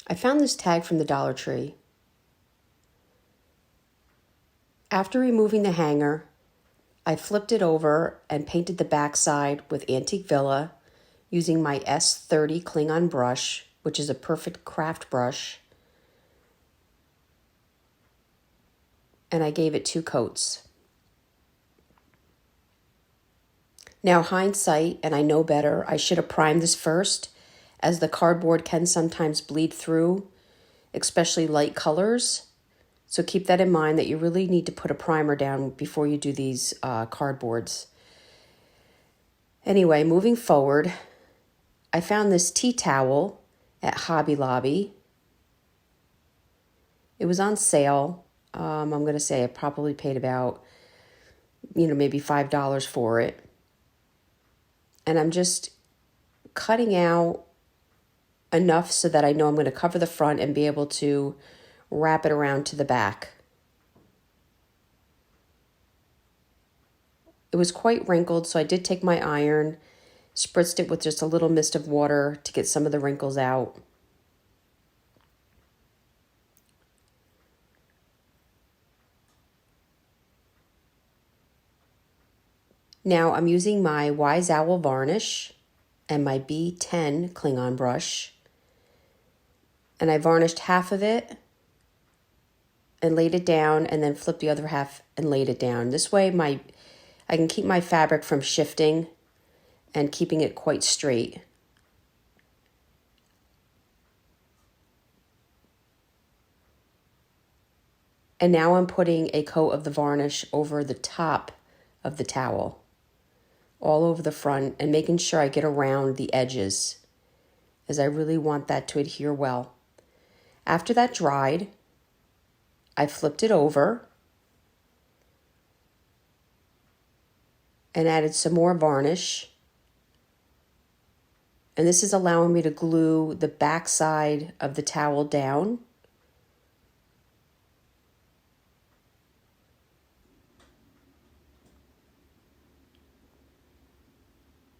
I found this tag from the Dollar Tree. After removing the hanger, I flipped it over and painted the backside with Antique Villa using my S30 Klingon brush, which is a perfect craft brush. And I gave it 2 coats. Now, hindsight, and I know better, I should have primed this first, as the cardboard can sometimes bleed through, especially light colors. So keep that in mind, that you really need to put a primer down before you do these cardboards. Anyway, moving forward, I found this tea towel at Hobby Lobby. It was on sale. I'm going to say I probably paid about, maybe $5 for it. And I'm just cutting out enough so that I know I'm going to cover the front and be able to wrap it around to the back. It was quite wrinkled, so I did take my iron, spritzed it with just a little mist of water to get some of the wrinkles out. Now I'm using my Wise Owl varnish and my B10 Klingon brush. And I varnished half of it and laid it down, and then flipped the other half and laid it down. This way I can keep my fabric from shifting and keeping it quite straight. And now I'm putting a coat of the varnish over the top of the towel, all over the front, and making sure I get around the edges, as I really want that to adhere well. After that dried, I flipped it over and added some more varnish. And this is allowing me to glue the back side of the towel down.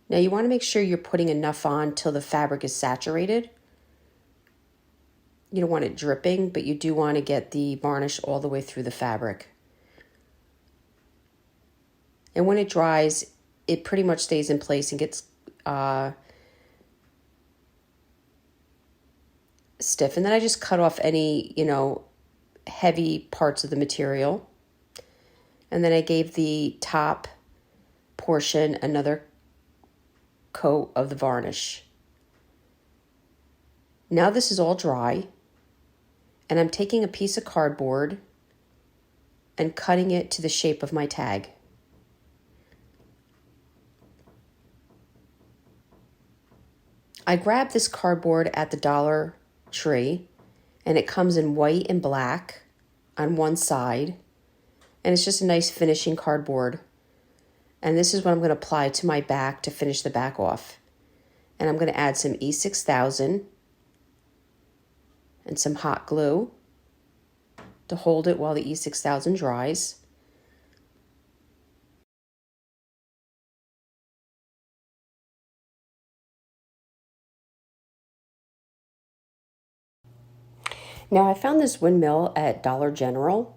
Now you want to make sure you're putting enough on till the fabric is saturated. You don't want it dripping, but you do want to get the varnish all the way through the fabric. And when it dries, it pretty much stays in place and gets stiff. And then I just cut off any, heavy parts of the material. And then I gave the top portion another coat of the varnish. Now this is all dry, and I'm taking a piece of cardboard and cutting it to the shape of my tag. I grabbed this cardboard at the Dollar Tree, and it comes in white and black on one side, and it's just a nice finishing cardboard. And this is what I'm going to apply to my back to finish the back off. And I'm going to add some E6000 and some hot glue to hold it while the E6000 dries. Now I found this windmill at Dollar General,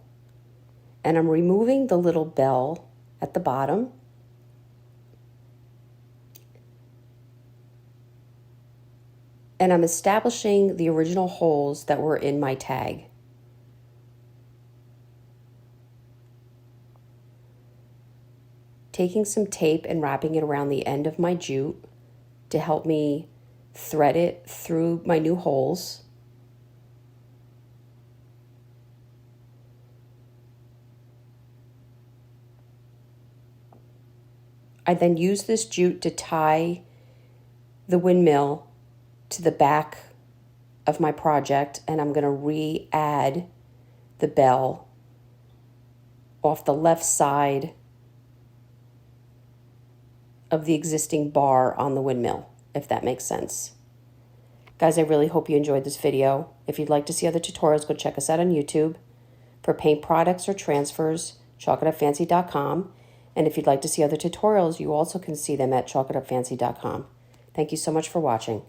and I'm removing the little bell at the bottom. And I'm establishing the original holes that were in my tag. Taking some tape and wrapping it around the end of my jute to help me thread it through my new holes. I then use this jute to tie the windmill to the back of my project, and I'm going to re-add the bell off the left side of the existing bar on the windmill, if that makes sense. Guys, I really hope you enjoyed this video. If you'd like to see other tutorials, go check us out on YouTube. For paint products or transfers, chalkitupfancy.com. And if you'd like to see other tutorials, you also can see them at chalkitupfancy.com. Thank you so much for watching.